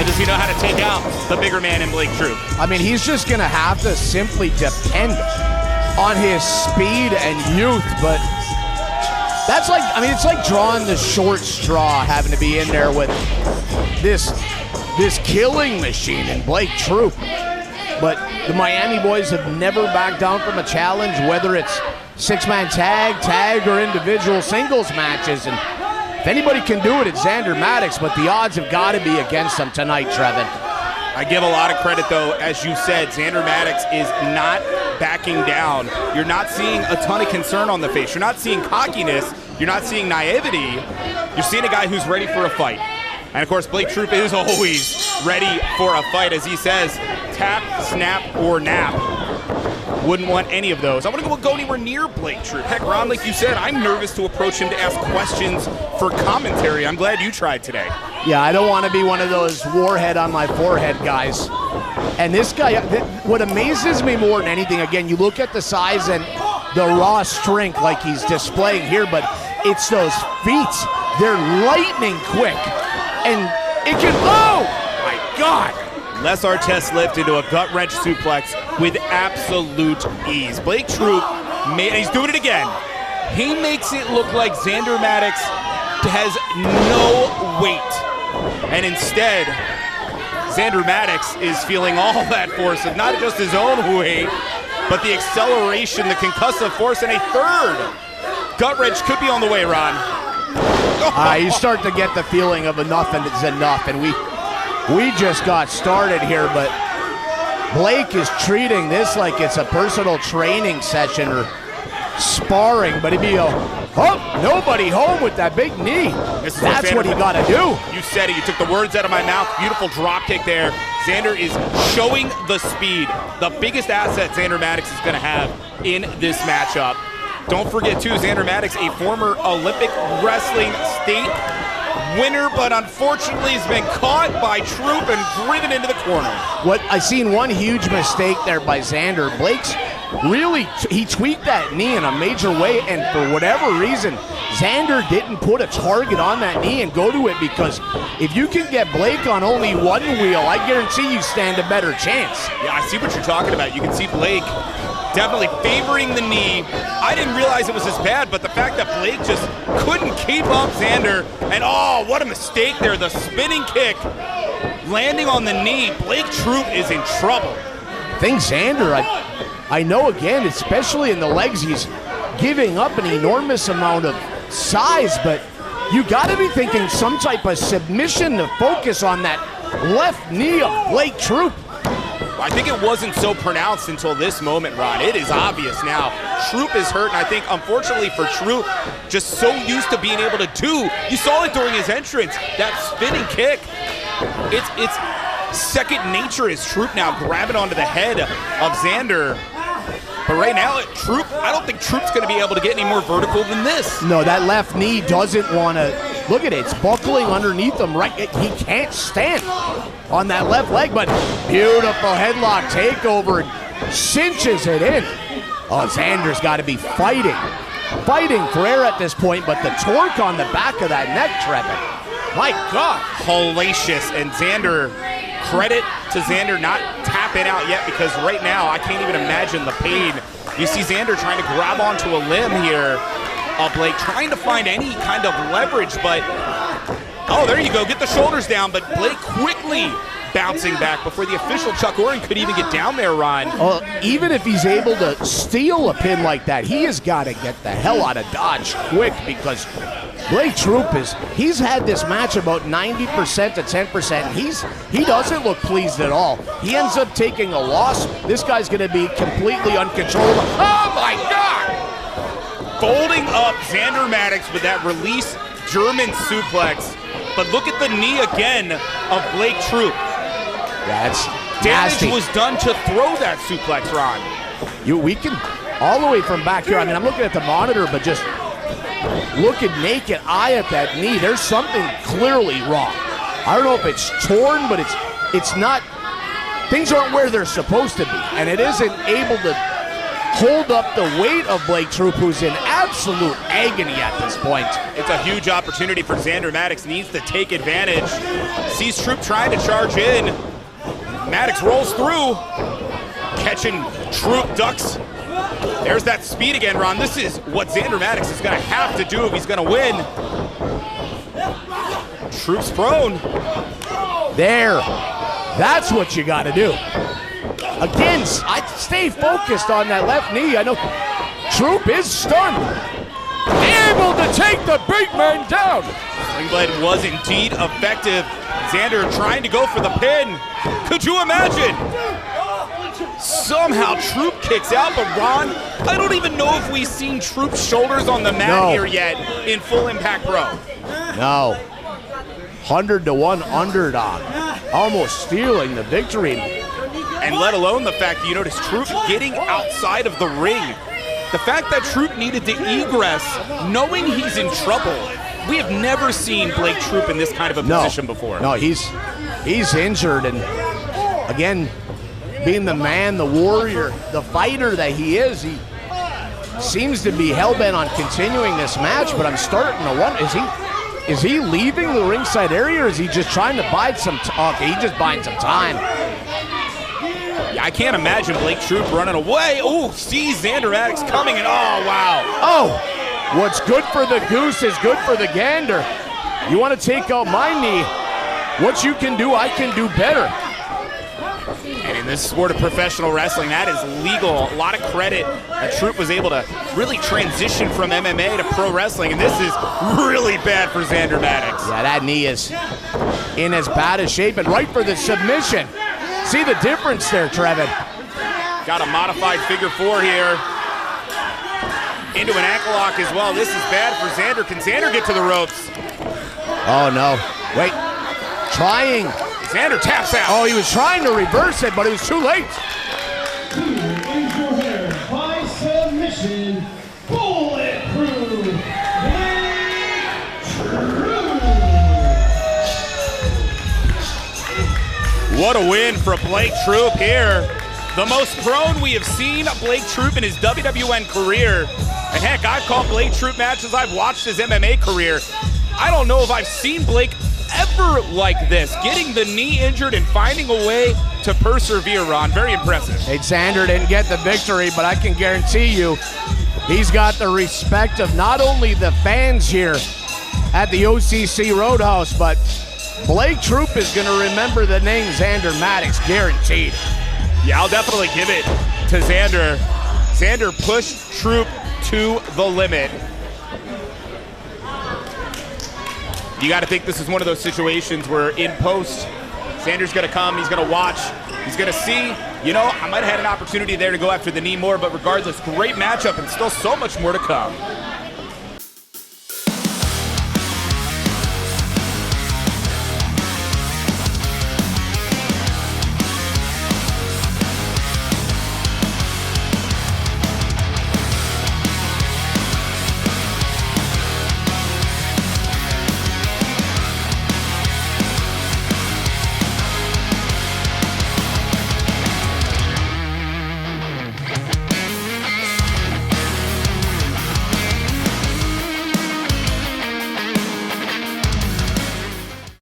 And does he know how to take out the bigger man in Blake Troop? I mean, he's just going to have to simply depend on his speed and youth, but that's like, I mean, it's like drawing the short straw, having to be in there with this killing machine in Blake Troop. But the Miami boys have never backed down from a challenge, whether it's six-man tag, or individual singles matches. And if anybody can do it, it's Xander Maddox, but the odds have got to be against him tonight, Trevin. I give a lot of credit, though. As you said, Xander Maddox is not backing down. You're not seeing a ton of concern on the face. You're not seeing cockiness. You're not seeing naivety. You're seeing a guy who's ready for a fight. And, of course, Blake Troop is always ready for a fight. As he says, tap, snap, or nap. Wouldn't want any of those. I want to go anywhere near Blake Troop. Heck, Ron, like you said, I'm nervous to approach him to ask questions for commentary. I'm glad you tried today. Yeah, I don't want to be one of those warhead on my forehead guys. And this guy, what amazes me more than anything, again, you look at the size and the raw strength like he's displaying here, but it's those feet. They're lightning quick. And it can, oh my God. Les Artest lift into a gut wrench suplex with absolute ease. Blake Troop, he's doing it again. He makes it look like Xander Maddox has no weight. And instead, Xander Maddox is feeling all that force of not just his own weight, but the acceleration, the concussive force, and a third gut wrench could be on the way, Ron. You start to get the feeling of enough and it's enough, and we just got started here, but Blake is treating this like it's a personal training session or sparring, but he'd be nobody home with that big knee. That's what he got to do. You said it. You took the words out of my mouth. Beautiful drop kick there. Xander is showing the speed, the biggest asset Xander Maddox is going to have in this matchup. Don't forget, too, Xander Maddox, a former Olympic wrestling state winner, but unfortunately has been caught by Troop and driven into the corner. What I seen one huge mistake there by Xander. Blake's really, he tweaked that knee in a major way, and for whatever reason, Xander didn't put a target on that knee and go to it, because if you can get Blake on only one wheel, I guarantee you stand a better chance. Yeah, I see what you're talking about. You can see Blake definitely favoring the knee. I didn't realize it was as bad, but the fact that Blake just couldn't keep up Xander, and oh, what a mistake there. The spinning kick landing on the knee. Blake Troop is in trouble. I think Xander, I know again, especially in the legs, he's giving up an enormous amount of size, but you got to be thinking some type of submission to focus on that left knee of Blake Troop. I think it wasn't so pronounced until this moment, Ron. It is obvious now. Troop is hurt, and I think, unfortunately for Troop, just so used to being able to do, you saw it during his entrance, that spinning kick. It's second nature as Troop now grabbing onto the head of Xander. But right now, Troop, I don't think Troop's going to be able to get any more vertical than this. No, that left knee doesn't want to, look at it, it's buckling underneath him, right? He can't stand on that left leg, but beautiful headlock takeover, cinches it in. Oh, Xander's got to be fighting for air at this point, but the torque on the back of that neck, Trevin, my God. Hellacious, and Xander, credit to Xander not tapping out yet, because right now I can't even imagine the pain. You see Xander trying to grab onto a limb here, Blake, trying to find any kind of leverage, but oh, there you go, get the shoulders down, but Blake quickly bouncing back before the official Chuck Orton could even get down there, Ron. Even if he's able to steal a pin like that, he has got to get the hell out of Dodge quick, because Blake Troop he's had this match about 90% to 10%. He doesn't look pleased at all. He ends up taking a loss. This guy's going to be completely uncontrollable. Oh my God! Folding up Xander Maddox with that release German suplex. But look at the knee again of Blake Troop. That's damage nasty. Was done to throw that suplex, Ron. We can, all the way from back here, I mean, I'm looking at the monitor, but just looking naked eye at that knee, there's something clearly wrong. I don't know if it's torn, but it's not, things aren't where they're supposed to be, and it isn't able to hold up the weight of Blake Troop, who's in absolute agony at this point. It's a huge opportunity for Xander. Maddox needs to take advantage. Sees Troop trying to charge in. Maddox rolls through. Catching Troop, ducks. There's that speed again, Ron. This is what Xander Maddox is going to have to do if he's going to win. Troop's prone. There. That's what you got to do. Again, I stay focused on that left knee. I know Troop is stunned. Able to take the big man down. Sling Blade was indeed effective. Xander trying to go for the pin. Could you imagine? Somehow Troop kicks out, but Ron, I don't even know if we've seen Troop's shoulders on the mat here yet in Full Impact Pro. No. 100-1 underdog. Almost stealing the victory. And let alone the fact that you notice Troop getting outside of the ring. The fact that Troop needed to egress, knowing he's in trouble. We have never seen Blake Troop in this kind of a position before. No, he's injured, and again, being the man, the warrior, the fighter that he is, he seems to be hell-bent on continuing this match, but I'm starting to wonder, is he leaving the ringside area, or is he just trying to bide some time? Okay, he's just buying some time. Yeah, I can't imagine Blake Troop running away. Oh, see Xander Maddox coming, and oh, wow. Oh, what's good for the goose is good for the gander. You want to take out my knee, what you can do, I can do better. And in this sport of professional wrestling, that is legal. A lot of credit that Troop was able to really transition from MMA to pro wrestling, and this is really bad for Xander Maddox. Yeah, that knee is in as bad a shape, and right for the submission. See the difference there, Trevin. Got a modified figure four here. Into an ankle lock as well. This is bad for Xander. Can Xander get to the ropes? Oh, no. Wait. Trying. Xander taps out. Oh, he was trying to reverse it, but it was too late. By submission, bulletproof Blake Troop. What a win for Blake Troop here. The most prone we have seen Blake Troop in his WWN career. And heck, I've called Blake Troop matches. I've watched his MMA career. I don't know if I've seen Blake ever like this, getting the knee injured and finding a way to persevere, Ron. Very impressive. Hey, Xander didn't get the victory, but I can guarantee you he's got the respect of not only the fans here at the OCC Roadhouse, but Blake Troop is going to remember the name Xander Maddox, guaranteed. Yeah, I'll definitely give it to Xander. Xander pushed Troop to the limit. You got to think this is one of those situations where in post, Xander's going to come, he's going to watch, he's going to see, you know, I might have had an opportunity there to go after the knee more, but regardless, great matchup and still so much more to come.